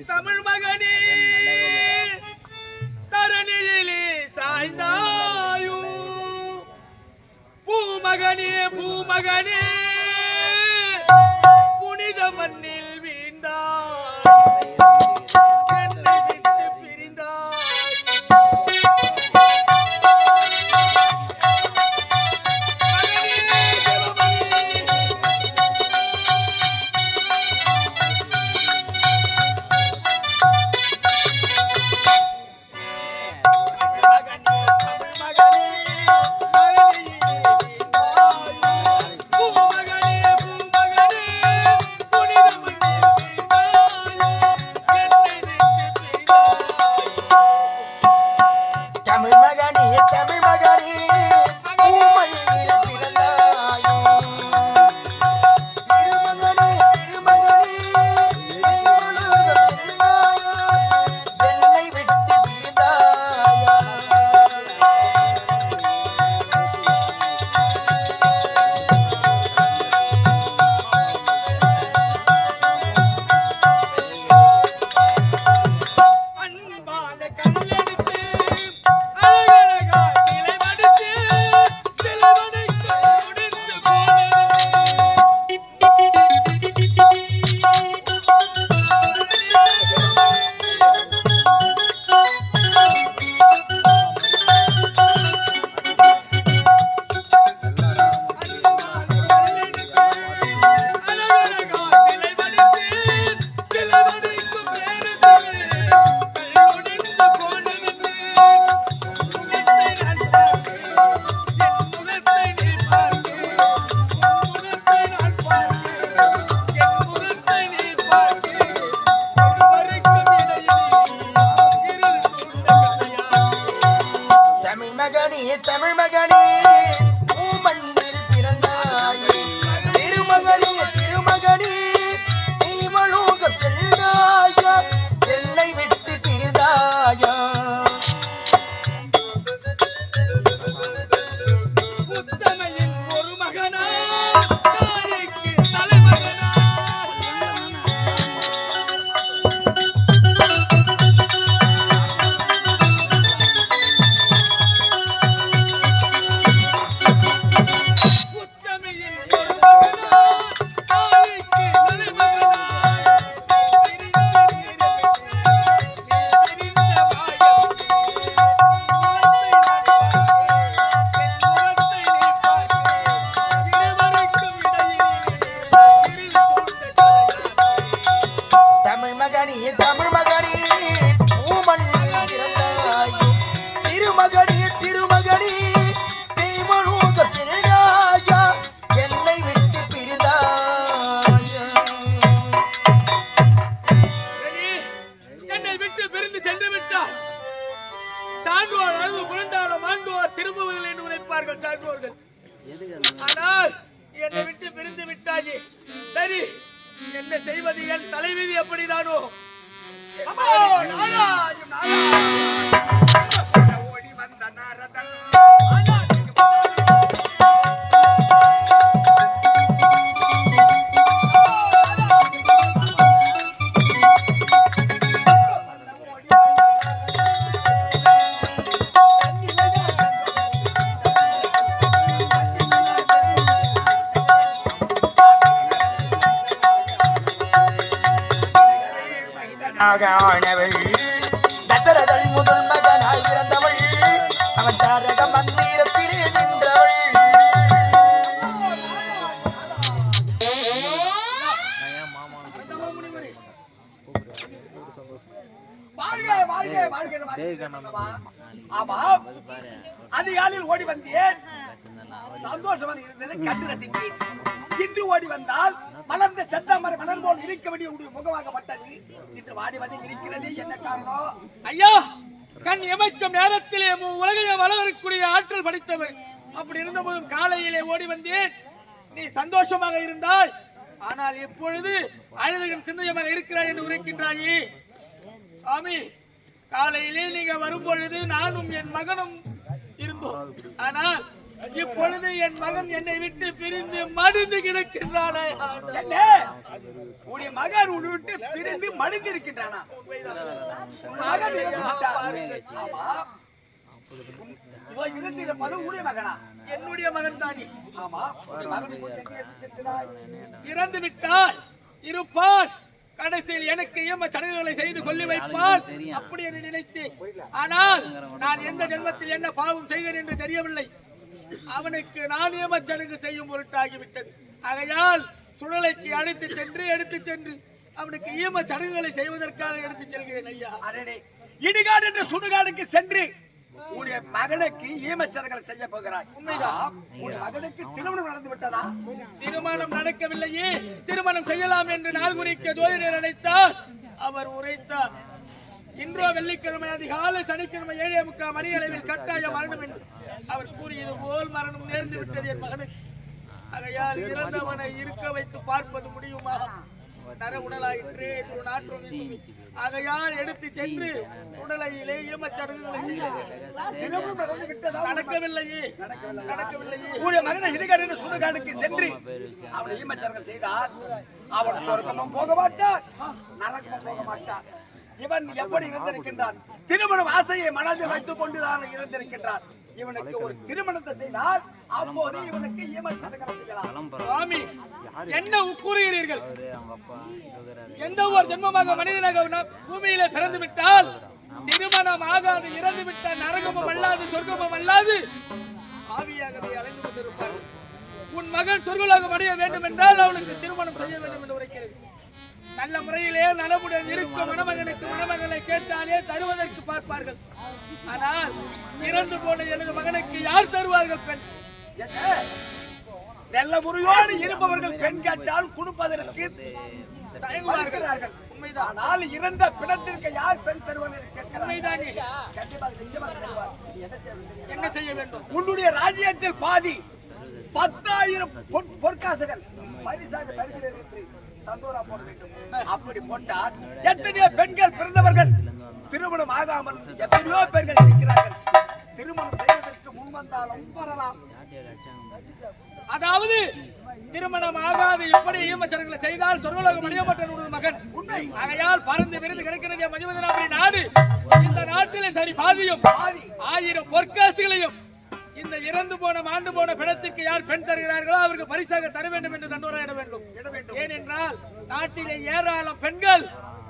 தமிழ் மகனே தரணியிலே சாய்ந்தாயும் பூமகனே பூமகனே புனித மண்ணில் வீழ்ந்தாய் என்னை விட்டு பிரிந்தாய் தமிழ் மகனே பூமண்ணில் பிறந்தாய் திருமகனே திருமகனே நீ மலோகம் சென்றாயா என்னை விட்டு பிரிந்தாயா உத்தமையின் ஒரு மகனா தாய்க்கு தலைமகனா தமிழ் மகனே பூமண்ணில் பிறந்தாய் திருமகனே திருமகனே நீ மலோகம் சென்றாயா என்னை விட்டு பிரிந்தாயா என்னை விட்டு பிரிந்து சென்று விட்டார். சான்றோர் அழகு புரண்டாலும் ஆண்டோர் திரும்புவதில்லை என்று உரைப்பார்கள் சான்றோர்கள். ஆனால் என்னை விட்டு பிரிந்து விட்டாயே. சரி, என்ன செய்வது? என் தலைவிதி எப்படிதானோ. ஓடி வந்த நாரதன் ஆனவள் தசரதன் முதல் மகனாய் பிறந்தவள் அவன் தாரக மந்திரத்திலே நின்றவள் அதிகாலையில் ஓடி வந்தேன், சந்தோஷமாக இருந்ததை கண்டு ரசித்தேன். இன்று ஓடி வந்தால் மலர்ந்த செந்தாமர மலர் போல் இருக்க வேண்டிய முகமாகப்பட்டது. இன்று வாடி வந்து இருக்கிறது, என்ன காரணம்? ஐயா, கண் எமைக்கும் நேரத்திலே உலகையை வளரக்கூடிய ஆற்றல் படைத்தவர். அப்படி இருந்த போதும் காலையிலே ஓடி வந்தேன். நீ சந்தோஷமாக இருந்தாய். ஆனால் இப்பொழுது அழுதகன் சிந்தனையாக இருக்கிறாய் என்று உரைக்கின்றாயே. ஆமி, காலையிலே நீங்க வரும் பொழுது நானும் என் மகனும் இருந்தோம். ஆனால் இப்பொழுது என் மகன் என்னை விட்டு பிரிந்து மடிந்து கிடக்கின்றானே. என்ன உடைய மகன் உன்னை விட்டு பிரிந்து மடிந்து இருக்கின்றானா? மகன் இறந்து விட்டான். ஆமா. இவன் இறந்திருப்பது உடைய மகனா? என்னுடைய மகன் தானே. ஆமா. உடைய மகன் இறந்து விட்டால் இருப்பான், கடைசியில் எனக்கு சடங்குகளை செய்து கொள்ளி வைப்பான் அப்படி என்று நினைத்தேன். ஆனால் நான் எந்த ஜென்மத்தில் என்ன பாவம் செய்தேன் என்று தெரியவில்லை. அவனுக்கு நான் சடங்கு செய்யும் பொருட்டாகிவிட்டது. ஆகையால் சுழலைக்கு எடுத்து சென்று அவனுக்கு சடங்குகளை செய்வதற்காக எடுத்து செல்கிறேன் ஐயா. இடுகாடு என்ற சுடுகாடுக்கு சென்று உடைய மகனுக்கு ஈமச்சடங்குகளை செய்ய போகிறாய். உண்மைதான். உடைய மகனுக்கு திருமணம் நடந்து விட்டதா? திருமணம் நடக்கவில்லையே. திருமணம் செய்யலாம் என்று நாள் குறிக்க ஜோதிடர் அழைத்தார். அவர் உரைத்தார், இன்றோ வெள்ளிக்கிழமை அதிகாலை சனிக்கிழமை 7:45 மணி அளவில் கட்டாய மரணம் என்று அவர் கூறியது போல் மரணம் நேர்ந்து விட்டது என் மகனுக்கு. ஆகையால் இறந்தவனை இருக்க வைத்து பார்ப்பது முடியுமா? நர உடலாயிற்றே நாற்றம். ஆகையால் எடுத்து சென்று உடலையிலே ஈமச்சடங்குகளை நடக்கவில்லையே. உடைய மகனை இடுகாடு சுடுகாடுக்கு சென்று அவனை ஈமச்சடங்குகள் செய்தார். அவன் சொர்க்கமும் போக மாட்டான், நரகமும் போக மாட்டான். இவன் எப்படி இருந்திருக்கின்றான்? திருமணம் ஆசையை மனதில் வைத்துக் கொண்டுதான் இருந்திருக்கின்றான். இவனுக்கு ஒரு திருமணத்தை செய்தால் அப்போது இவனுக்கு ஈமச்சடங்குகளை செய்யலாம். சுவாமி, என்ன கூறுகிறீர்கள்? எந்த ஒரு ஜென்மமாக மனிதனாக பூமியிலே பிறந்து விட்டால் திருமணம் ஆகாது, இறந்து விட்டால் நரகமும் அல்லாது சொர்க்கமும் அல்லாது ஆவியாகவே அலைந்து கொண்டிருப்பார். உன் மகன் சொர்க்கலோகம் அடைய வேண்டும் என்றால் அவனுக்கு திருமணம் செய்ய வேண்டும் என்று உரைக்கிறது. நல்ல முறையிலே நலமுடன் இருக்கும் மணமகனுக்கு மணமகளை கேட்டாலே தருவதற்கு பார்ப்பார்கள். ஆனால் இறந்து போன எனது மகனுக்கு யார் தருவார்கள்? பெண். நல்ல முறையோடு இருப்பவர்கள் பெண் கேட்டால் கொடுப்பதற்கு தயங்குவார்கள். ஆனால் இறந்த பிணத்திற்கு யார் பெண் தருவார்கள்? என்ன செய்ய வேண்டும்? உன்னுடைய ராஜ்யத்தில் பாதி 10,000 பொற்காசுகள் பரிசாக தருகிறேன் என்று தந்தோரா போட வேண்டும். அப்படி போட்டால் எத்தனையோ பெண்கள் பிறந்தவர்கள் திருமணம் ஆகாமல் எத்தனையோ பெண்கள் இருக்கிறார்கள். திருமணம் செய்வதற்கு முன்வந்தாலும் வரலாம். அதாவது திருமணம் ஆகாது எப்படி ஈமச்சடங்குகளை செய்தால் சொர்க்கலோகம் அடைய மாட்டான் மகன். ஆகையால் பறந்து விருந்து கிடைக்கிறது மதிவதனாபுரி நாடு. இந்த நாட்டிலே சரி பாதியும் 1000 பொற்காசுகளையும் இந்த இறந்து போன மாண்டு போன பிணத்திற்கு யார் பெண் தருகிறார்களோ அவருக்கு பரிசாக தர வேண்டும் என்று தண்டோராயிட வேண்டும். ஏனென்றால் நாட்டிலே ஏராளம் பெண்கள்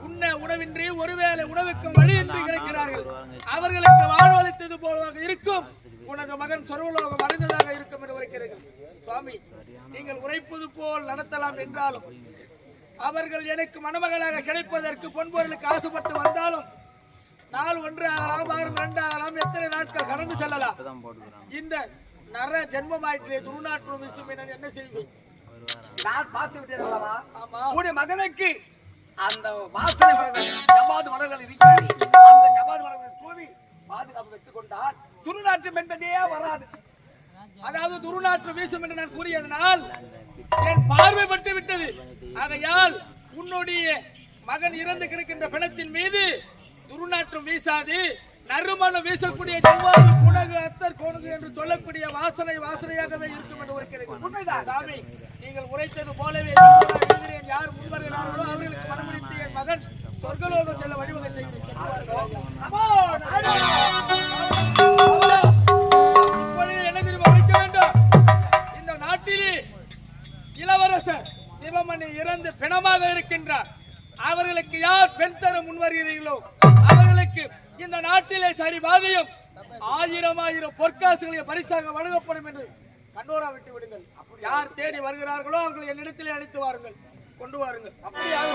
உண்ண உணவின்றி ஒருவேளை உணவுக்கும் வழியின்றி கிடைக்கிறார்கள். அவர்களுக்கு வாழ்வளித்தது போலதாக இருக்கும். உனது மகன் சொர்க்கலோகம் அடைந்ததாக இருக்கும் என்று உரைக்கிறீர்கள். சுவாமி, நீங்கள் உரைப்பது போல் நடத்தலாம் என்றாலும் அவர்கள் எனக்கு மணமகளாக கிடைப்பதற்கு பொன்பொருளுக்கு ஆசைப்பட்டு வந்தாலும் நாள் 1 ஆகலாம், 2 ஆகலாம், எத்தனை நாட்கள் கடந்து செல்லலாம். இந்த நர ஜென்மமாயிற்றே துர்நாற்றம் வீசும். என்ன செய்வேன்? நான் பார்த்து விட்டேன். உடைய மகனுக்கு அந்த வாசனை ஜமாது மலர்கள் இருக்கிறது. அந்த ஜமாது மலர்கள் தூவி பாதுகாப்பு வைத்துக் கொண்டால் துர்நாற்றம் என்பதே வராது. அதாவது துர்நாற்றம் வீசும் என்று நான் கூறியதனால் என் பார்வைப்பட்டு விட்டது. ஆகையால் உன்னுடைய மகன் இறந்து கிடக்கின்ற பிணத்தின் மீது துர்நாற்றம் வீசாது, நறுமணம் வீசக்கூடிய செவ்வாறு புனகு அத்தர் கோணுகு என்று சொல்லக்கூடிய வாசனையாகவே இருக்கும் என்று உரைக்கிறேன். சாமி, நீங்கள் உரைத்தது போலவே யார் முன்வருகிறார்களோ அவர்களுக்கு மனமுடித்து என் மகன் சொர்க்கலோகம் செல்ல வழிவகை செய்கிறேன். என்ன திரும்ப உரைக்க வேண்டும்? இந்த நாட்டிலே இளவரசர் சிவமணி இறந்து பிணமாக இருக்கின்றார். அவர்களுக்கு யார் பெண் தர முன்வருகிறீர்களோ அவர்களுக்கு இந்த நாட்டிலே சரி பாதியும் 1000 பொற்காசுகளை பரிசாக வழங்கப்படும் என்று கண்டோரா விட்டு விடுங்கள். யார் தேடி வருகிறார்களோ அவர்கள் என்னிடத்திலே அழைத்து வாருங்கள், கொண்டு வாருங்கள். அப்படியாக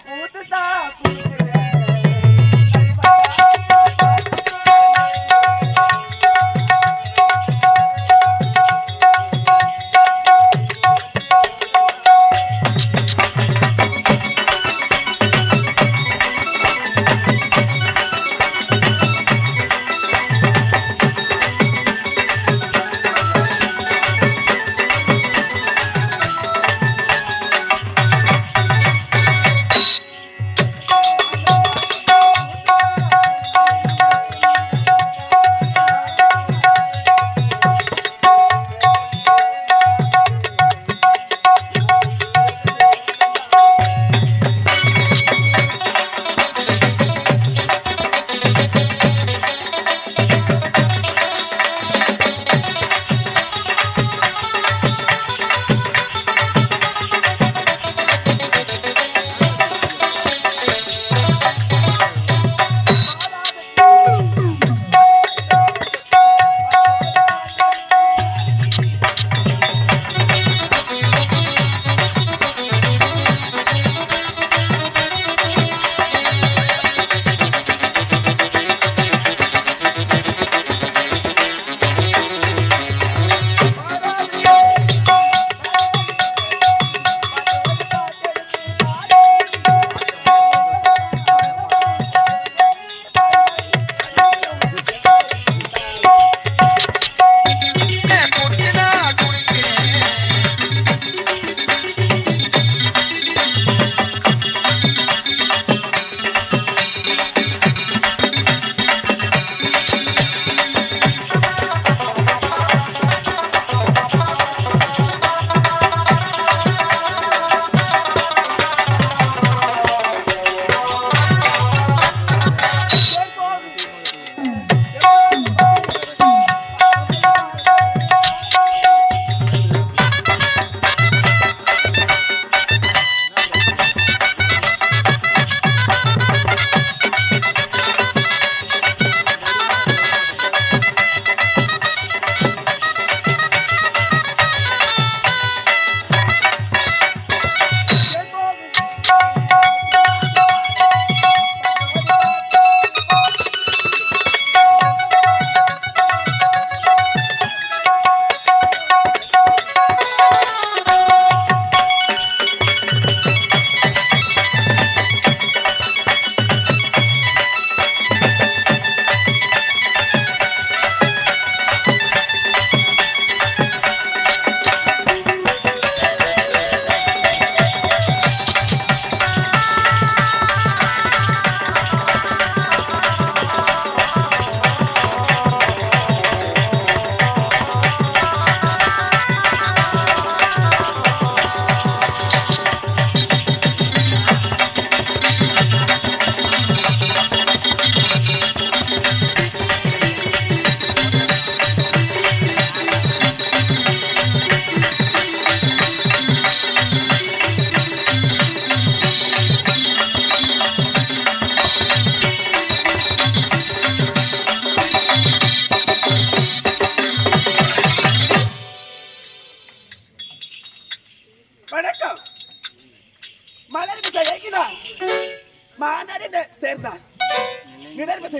பூத்து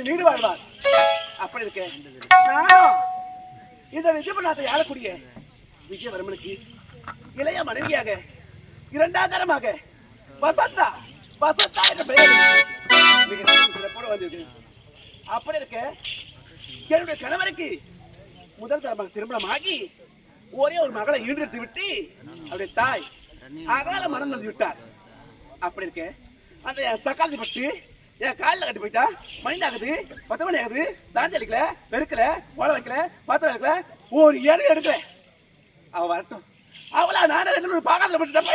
நீடு வாழ்வார். அப்படி இருக்க நானும் இந்த விஜயபுர நாட்டை ஆளக்கூடிய விஜயவர்மனுக்கு இளைய மனைவியாக இரண்டாந்தரமாக வசந்தா வசந்தா என்ற பெயரில் மிக சிறப்போடு வந்தது. அப்படி இருக்க என்னுடைய கணவருக்கு முதல் தரமாக திருமணமாகி ஒரே ஒரு மகளை ஈண்டெடுத்து விட்டு அவருடைய தாய் அகால மனம் வந்து விட்டார். அப்படி இருக்க அந்த தக்காளி பட்டு என் காலில் கட்டி போயிட்டா மைண்ட் ஆகுது, 10 மணி ஆகுது, தாண்டி அடிக்கல, பெருக்கல, ஓட வைக்கல, பாத்திரம் வைக்கல, ஒரு ஏடு எடுக்கல. அவ வரட்டும், அவளா நானே 2 பாகத்துல போட்டுட்டேன்.